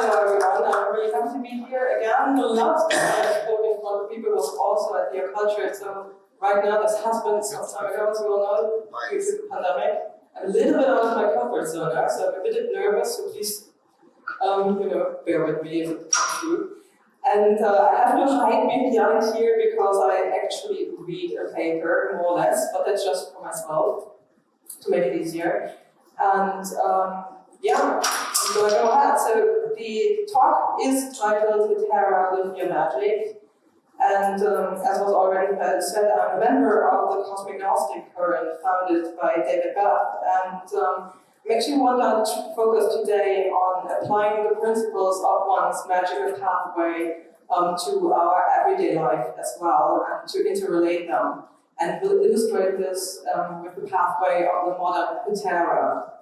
hello everyone. I'm really happy to be here again. The last time I spoke in front of people was also at the Occulture, so right now this has been some time ago, as we all know, due to the pandemic. I'm a little bit out of my comfort zone now, so I'm a bit nervous, so please, bear with me if it comes through. And I have no hide behind here because I actually read a paper, more or less, but that's just for myself, to make it easier. And yeah, I'm going to go ahead. So the talk is titled Hetaera, Live Your Magic. And as was already said, I'm a member of the Cosmic Gnosticism founded by David Beth. And I actually want to focus today on applying the principles of one's magical pathway to our everyday life as well, and to interrelate them. And we'll illustrate this with the pathway of the modern Hetaera.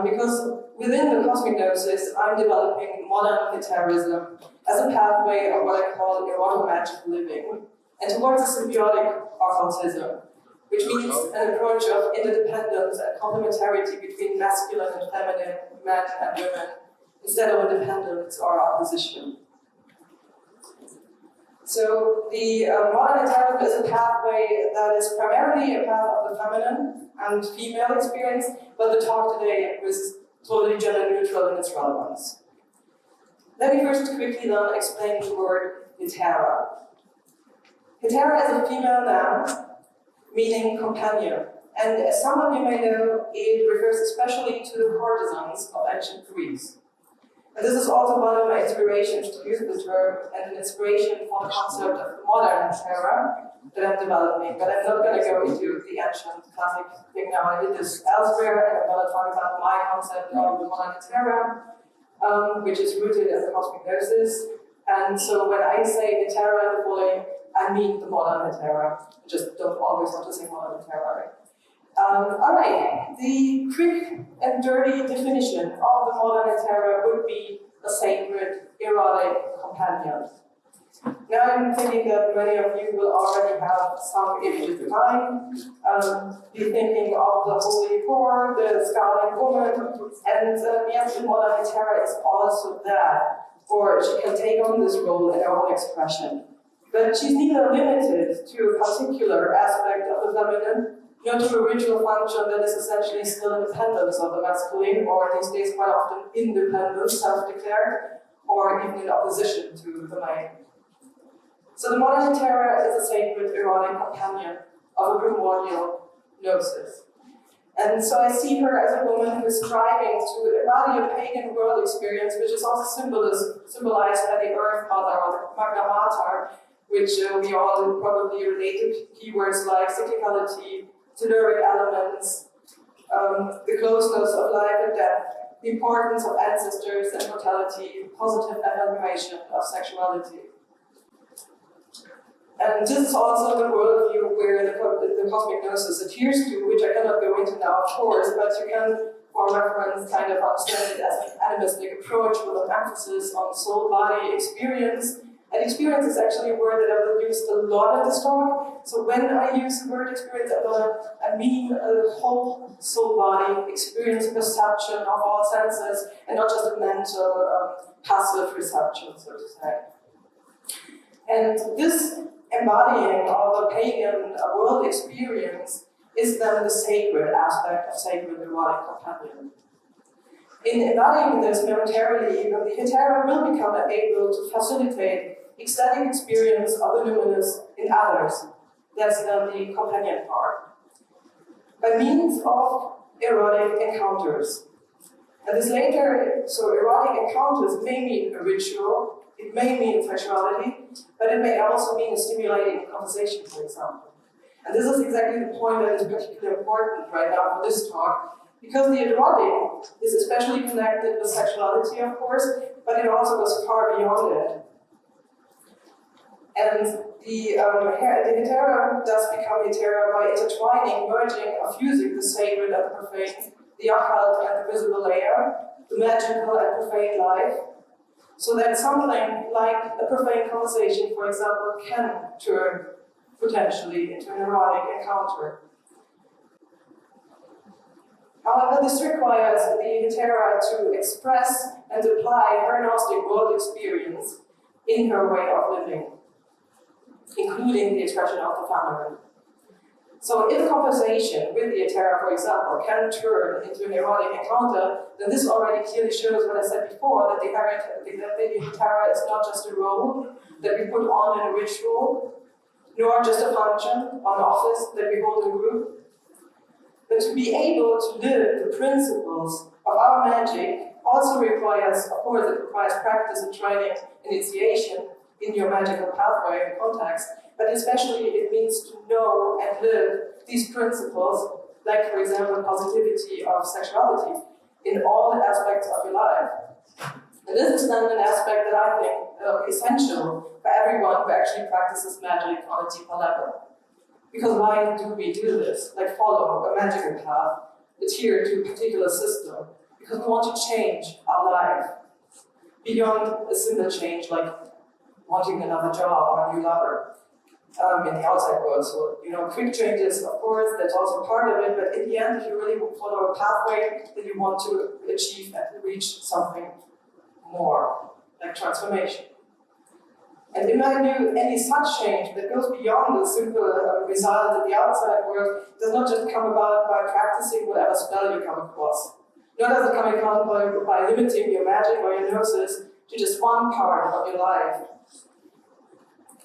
Because within the Cosmic Gnosis, I'm developing modern Hetaerism as a pathway of what I call erotomagic living, and towards a symbiotic occultism, which means an approach of interdependence and complementarity between masculine and feminine, men and women, instead of independence or opposition. So the modern Hetaerism is a pathway that is primarily a path of the feminine and female experience, but the talk today is totally gender neutral in its relevance. Let me first quickly then explain the word Hetaera. Hetaera is a female noun, meaning companion, and as some of you may know, it refers especially to the courtesans of ancient Greece. And this is also one of my inspirations to use the term, and an inspiration for the concept of the modern Hetaera that I'm developing. But I'm not going to go into the ancient classic thing now. I did this elsewhere, and I'm going to talk about my concept of the modern Hetaera, which is rooted in the Cosmic Gnosis. And so when I say Hetaera in the following, I mean the modern Hetaera. I just don't always want to say modern Hetaera, right? Alright, the quick and dirty definition of the modern Hetaera would be a sacred, erotic companion. Now I'm thinking that many of you will already have some images in mind. Be thinking of the holy whore, the scarlet woman, and yes, the modern Hetaera is also that, or she can take on this role in her own expression. But she's neither limited to a particular aspect of the feminine, nor to a ritual function that is essentially still independence of the masculine, or these days quite often independent, self-declared, or even in opposition to the male. So the modern Hetaera is a sacred erotic companion of a primordial gnosis. And so I see her as a woman who is striving to embody a pagan world experience, which is also symbolized by the Earth Mother, or the Magna Mater, which we all probably related keywords like cyclicality, telluric elements, the closeness of life and death, the importance of ancestors and mortality, positive evaluation of sexuality. And this is also the worldview where the Cosmic Gnosis adheres to, which I cannot go into now, of course, but you can, for reference, kind of understand it as an animistic approach with an emphasis on soul-body experience. And experience is actually a word that I will use a lot in this talk. So when I use the word experience, I mean a whole soul-body experience, perception of all senses, and not just a mental, passive reception, so to say. And this embodying of a pagan world experience is then the sacred aspect of sacred erotic companion. In embodying this momentarily, even the Hetaera will become able to facilitate ecstatic experience of the luminous in others. That's then the companion part. By means of erotic encounters. And this later, so erotic encounters may mean a ritual, it may mean sexuality, but it may also mean a stimulating conversation, for example. And this is exactly the point that is particularly important right now for this talk, because the erotic is especially connected with sexuality, of course, but it also goes far beyond it. And the Hetaera does become Hetaera by intertwining, merging, or fusing the sacred and profane, the occult and the visible layer, the magical and profane life, so that something like a profane conversation, for example, can turn potentially into an erotic encounter. However, this requires the Hetaera to express and apply her Gnostic world experience in her way of living, including the expression of the feminine. So if conversation with the Hetaera, for example, can turn into an erotic encounter, then this already clearly shows what I said before, that the Hetaera is not just a role that we put on in a ritual, nor just a function, an office that we hold in a group. But to be able to live the principles of our magic also requires, of course, it requires practice and training, initiation in your magical pathway and context, but especially it means to know and live these principles, like, for example, positivity of sexuality, in all aspects of your life. And this is then an aspect that I think is essential for everyone who actually practices magic on a deeper level. Because why do we do this? Like follow a magical path, adhere to a particular system, because we want to change our life beyond a simple change like wanting another job or a new lover in the outside world. So, quick changes, of course, that's also part of it, but in the end, if you really follow a pathway, then you want to achieve and reach something more, like transformation. And in my view, any such change that goes beyond the simple result in the outside world does not just come about by practicing whatever spell you come across. Nor does it come about by limiting your magic or your gnosis to just one part of your life.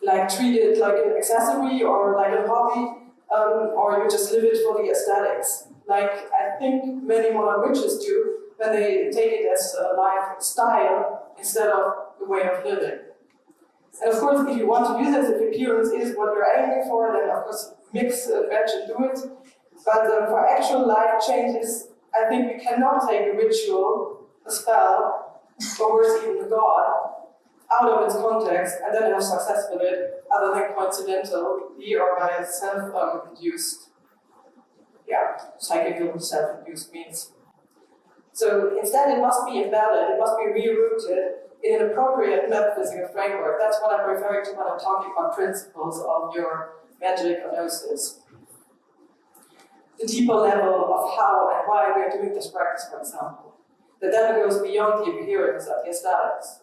Like treat it like an accessory or like a hobby, or you just live it for the aesthetics. Like I think many modern witches do when they take it as a lifestyle instead of a way of living. And of course, if you want to use it, if appearance is what you're aiming for, then of course mix and match and do it. But for actual life changes, I think we cannot take a ritual, a spell, or worse even a god, out of its context and then have success with it, other than coincidentally or by self-induced, psychical self-induced means. So instead it must be embedded, it must be rerouted in an appropriate metaphysical framework. That's what I'm referring to when I'm talking about principles of your magic or gnosis. The deeper level of how and why we are doing this practice, for example. That then goes beyond the appearance of the aesthetics.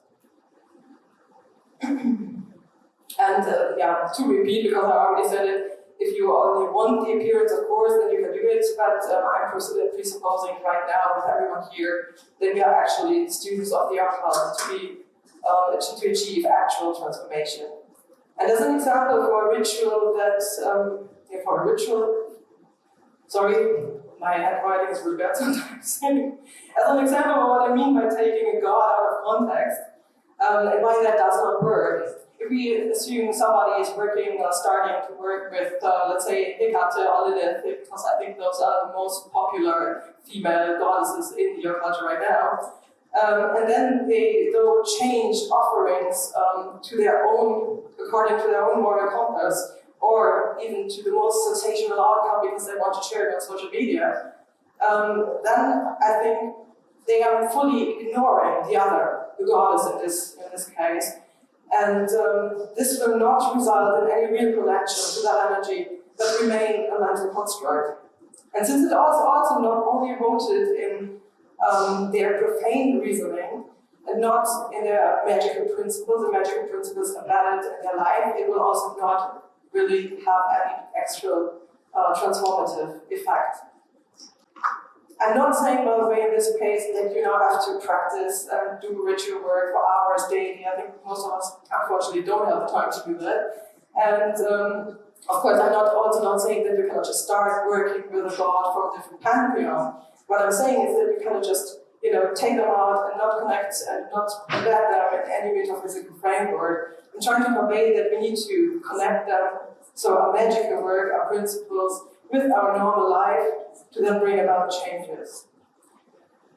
And to repeat, because I already said it, if you only want the appearance, of course, then you can do it, but I'm presupposing right now with everyone here that we are actually students of the occult to achieve actual transformation. And as an example for a ritual sorry, my handwriting is really bad sometimes. As an example of what I mean by taking a god out of context, and why that does not work. If we assume somebody is starting to work with, let's say, Hecate or Lilith, because I think those are the most popular female goddesses in the culture right now, and then they'll change offerings to their own, according to their own moral compass, or even to the most sensational outcome because they want to share it on social media, then I think they are fully ignoring the other, the goddess in this case. And this will not result in any real connection to that energy, but remain a mental construct. And since it is also not only rooted in their profane reasoning, and not in their magical principles, the magical principles embedded in their life, it will also not really have any extra transformative effect. I'm not saying, by the way, in this case, that you now have to practice and do ritual work for hours daily. I think most of us, unfortunately, don't have the time to do that. And of course, I'm also not saying that you cannot just start working with a god from a different pantheon. What I'm saying is that you cannot just, take them out and not connect and not embed them in any metaphysical framework. I'm trying to convey that we need to connect them, so our magical work, our principles, with our normal life to then bring about changes.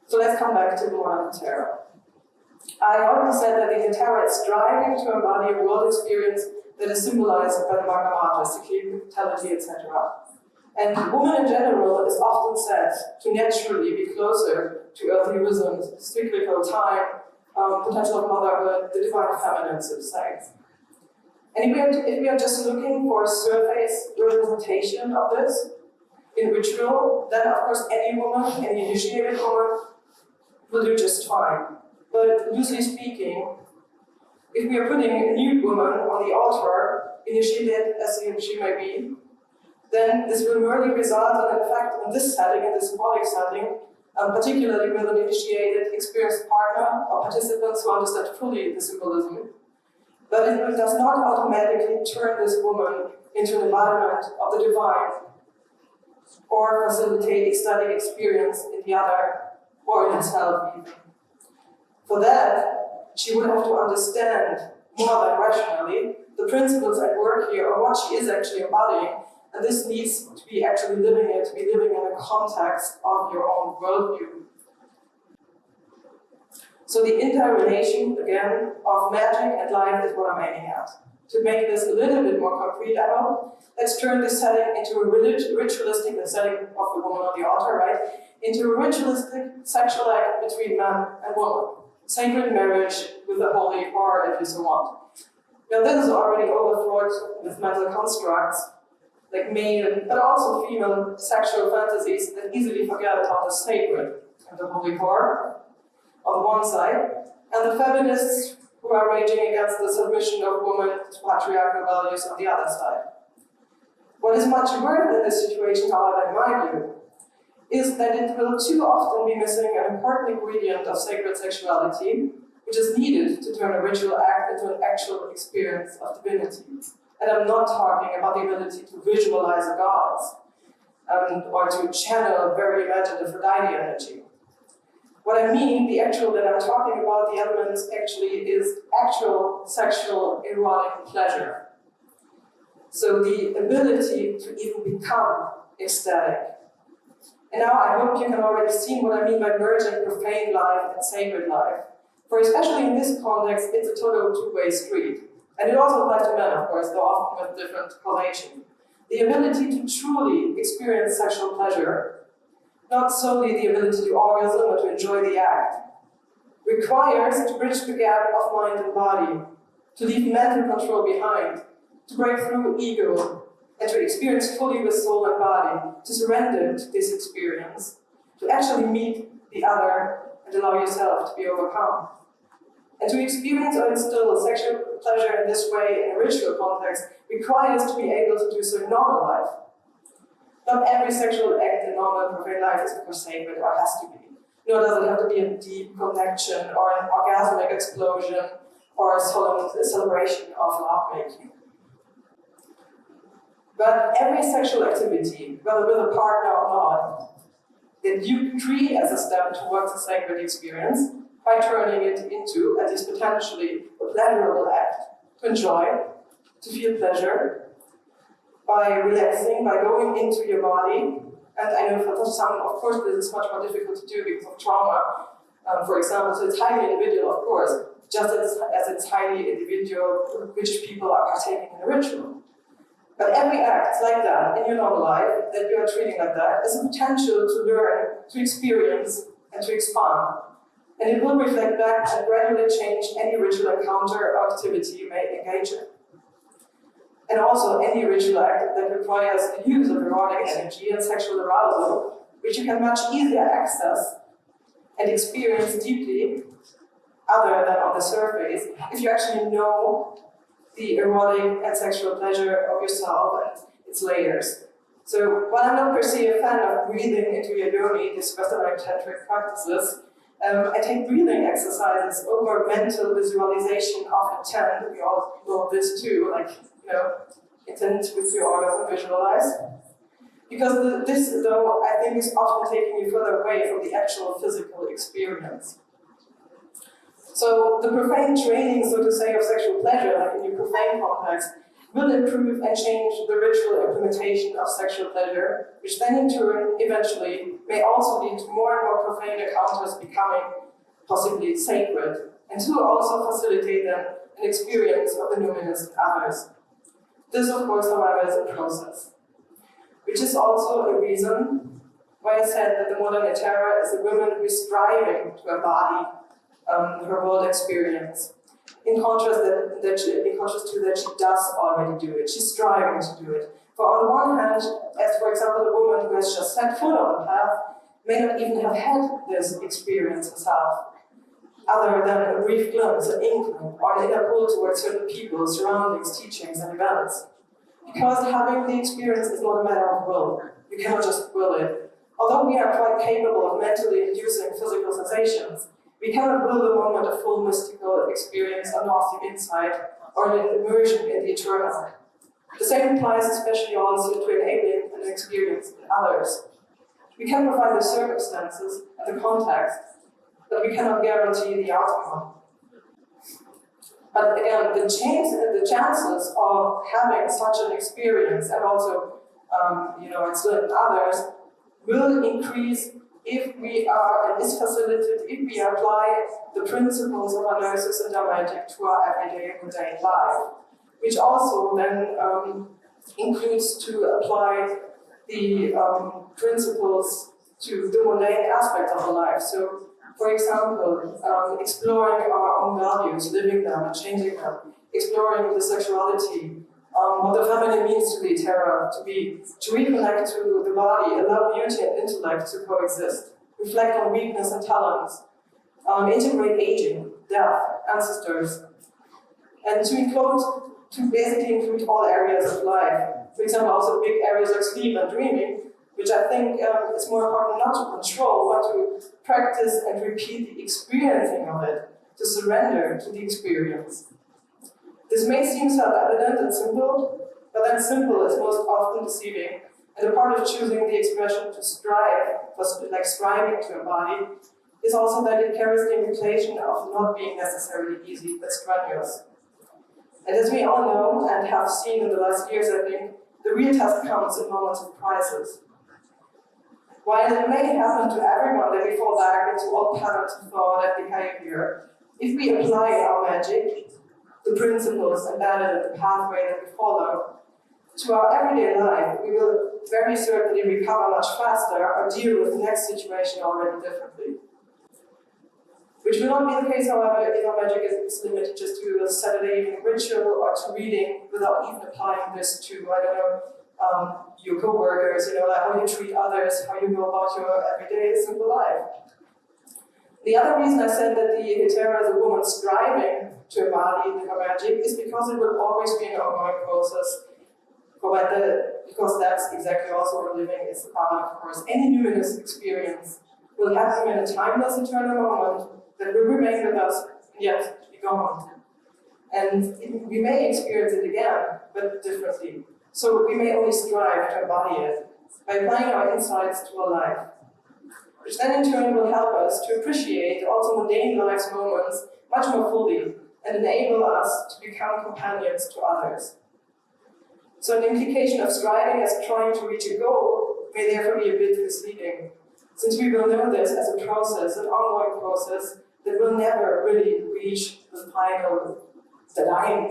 So let's come back to the modern Hetaera. I already said that the Hetaera is striving to embody a world experience that is symbolized by the Magna Mater, cyclicality, etc. And woman in general is often said to naturally be closer to earthly rhythms, cyclical time, potential of motherhood, the divine feminine, so to say. And if we are just looking for a surface representation of this, in ritual, then of course any woman, any initiated woman, will do just fine. But loosely speaking, if we are putting a new woman on the altar, initiated as she may be, then this will merely result in fact in this setting, in this symbolic setting, particularly with an initiated, experienced partner or participants who understand fully the symbolism. But it does not automatically turn this woman into an embodiment of the divine or facilitate ecstatic experience in the other or in itself even. For that, she would have to understand more than rationally the principles at work here or what she is actually embodying, and this needs to be actually living it, to be living in the context of your own worldview. So the interrelation, again, of magic and life is what I'm aiming at. To make this a little bit more concrete, I hope, let's turn this setting into a ritualistic, the setting of the woman on the altar, right? Into a ritualistic sexual act between man and woman. Sacred marriage with the holy, or if you so want. Now this is already overflowed with mental constructs, like male, but also female sexual fantasies that easily forget about the sacred and the holy whore on one side, and the feminists who are raging against the submission of women to patriarchal values on the other side. What is much worse in this situation, however, in my view, is that it will too often be missing an important ingredient of sacred sexuality, which is needed to turn a ritual act into an actual experience of divinity. And I'm not talking about the ability to visualize the gods, or to channel very imaginative Aphrodite energy. What I mean, the actual that I'm talking about, the elements actually is actual sexual erotic pleasure. So the ability to even become ecstatic. And now I hope you can already see what I mean by merging profane life and sacred life. For especially in this context, it's a total two-way street. And it also applies to men, of course, though often with different causation. The ability to truly experience sexual pleasure, not solely the ability to orgasm or to enjoy the act, requires to bridge the gap of mind and body, to leave mental control behind, to break through ego, and to experience fully with soul and body, to surrender to this experience, to actually meet the other and allow yourself to be overcome. And to experience or instill sexual pleasure in this way in a ritual context requires to be able to do so in normal life. Not every sexual act in normal profane life is of course sacred or has to be. Nor does it have to be a deep connection or an orgasmic explosion or a solemn celebration of lovemaking. But every sexual activity, whether with a partner or not, that you treat as a step towards a sacred experience by turning it into, at least potentially, a pleasurable act, to enjoy, to feel pleasure, by relaxing, by going into your body. And I know for some, of course, this is much more difficult to do because of trauma, for example, so it's highly individual, of course, just as it's highly individual which people are partaking in a ritual. But every act like that in your normal life that you are treating like that is a potential to learn, to experience, and to expand. And it will reflect back and gradually change any ritual encounter or activity you may engage in. And also any ritual act that requires the use of erotic energy and sexual arousal, which you can much easier access and experience deeply, other than on the surface, if you actually know the erotic and sexual pleasure of yourself and its layers. So while I'm not per se a fan of breathing into your yoni, these Western tantric practices, I take breathing exercises over mental visualization of intent. We all know this too, like, intent with your orgasm, visualize. Because this, though, I think is often taking you further away from the actual physical experience. So the profane training, so to say, of sexual pleasure, like in your profane context, will improve and change the ritual implementation of sexual pleasure, which then in turn, eventually, may also lead to more and more profane encounters becoming possibly sacred, and to also facilitate then an experience of the numinous in others. This, of course, however, is a process, which is also a reason why I said that the modern Hetaera is a woman who is striving to embody her world experience. In contrast to that, she does already do it. She's striving to do it. For on the one hand, as for example, the woman who has just set foot on the path may not even have had this experience herself, other than a brief glimpse, an inkling, or an inner pull towards certain people, surroundings, teachings, and events. Because having the experience is not a matter of will. You cannot just will it. Although we are quite capable of mentally inducing physical sensations, we cannot will the moment of full mystical experience, a Gnostic insight, or an immersion in the eternal. The same applies especially also to enabling an experience in others. We can provide the circumstances and the context, but we cannot guarantee the outcome. But again, the chances of having such an experience, and also, it's in others, will increase if we are, and is facilitated if we apply the principles of our gnosis and our magic to our everyday mundane life, which also then includes to apply the principles to the mundane aspect of our life. So, for example, exploring our own values, living them and changing them, exploring the sexuality, what the feminine means to be Hetaera, to reconnect to the body, allow beauty and intellect to coexist, reflect on weakness and talents, integrate aging, death, ancestors, and to basically include all areas of life. For example, also big areas like sleep and dreaming, which I think is more important not to control, but to practice and repeat the experiencing of it, to surrender to the experience. This may seem self-evident and simple, but then simple is most often deceiving, and a part of choosing the expression to strive, like striving to embody, is also that it carries the implication of not being necessarily easy, but strenuous. And as we all know, and have seen in the last years, I think, the real test comes in moments of crisis. While it may happen to everyone that we fall back into old patterns of thought and behavior, if we apply our magic, the principles embedded in the pathway that we follow, to our everyday life, we will very certainly recover much faster or deal with the next situation already differently. Which will not be the case, however, if our magic is limited just to a Saturday evening ritual or to reading without even applying this to, your co-workers, like how you treat others, how you go about your everyday simple life. The other reason I said that the Hetaera is a woman striving to embody her magic is because it will always be an ongoing process, because that's exactly also what living is about, of course. Any luminous experience will happen in a timeless, eternal moment that will remain with us and yet be gone. And we may experience it again, but differently. So we may only strive to embody it by applying our insights to our life, which then in turn will help us to appreciate also mundane life's moments much more fully and enable us to become companions to others. So an implication of striving as trying to reach a goal may therefore be a bit misleading, since we will know this as a process, an ongoing process that will never really reach the final, the line,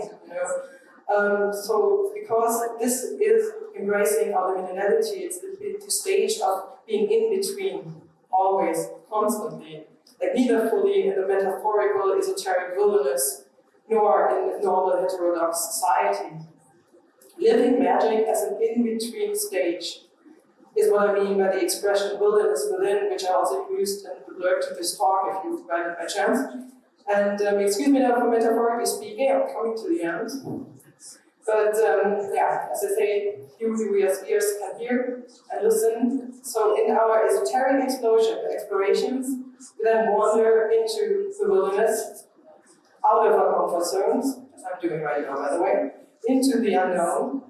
So because this is embracing our liminality, it's the stage of being in between, always, constantly, like neither fully in the metaphorical, esoteric wilderness, nor in normal heterodox society. Living magic as an in-between stage is what I mean by the expression wilderness within, which I also used and blurred to this talk if you read it by chance. And excuse me now for metaphorically speaking, I'm coming to the end. But as I say, you who has ears can hear and listen. So in our esoteric explorations, we then wander into the wilderness, out of our comfort zones, as I'm doing right now, by the way, into the unknown.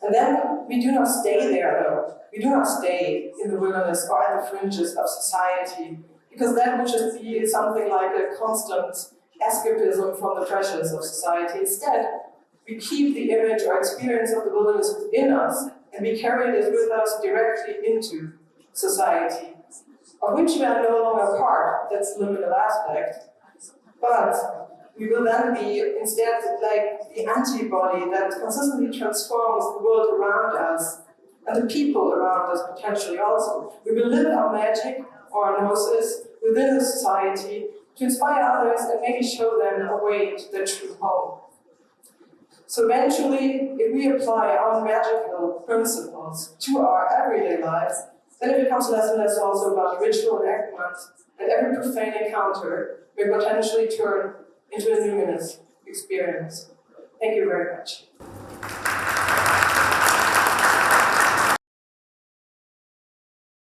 And then we do not stay there, though. We do not stay in the wilderness or at the fringes of society, because that would just be something like a constant escapism from the pressures of society. Instead, we keep the image or experience of the wilderness within us, and we carry it with us directly into society, of which we are no longer part. That's the liminal aspect. But we will then be instead like the antibody that consistently transforms the world around us and the people around us potentially also. We will live our magic or our gnosis within the society to inspire others and maybe show them a way to their true home. So eventually, if we apply our magical principles to our everyday lives, then it becomes less and less also about ritual enactment, and every profane encounter may potentially turn into a luminous experience. Thank you very much.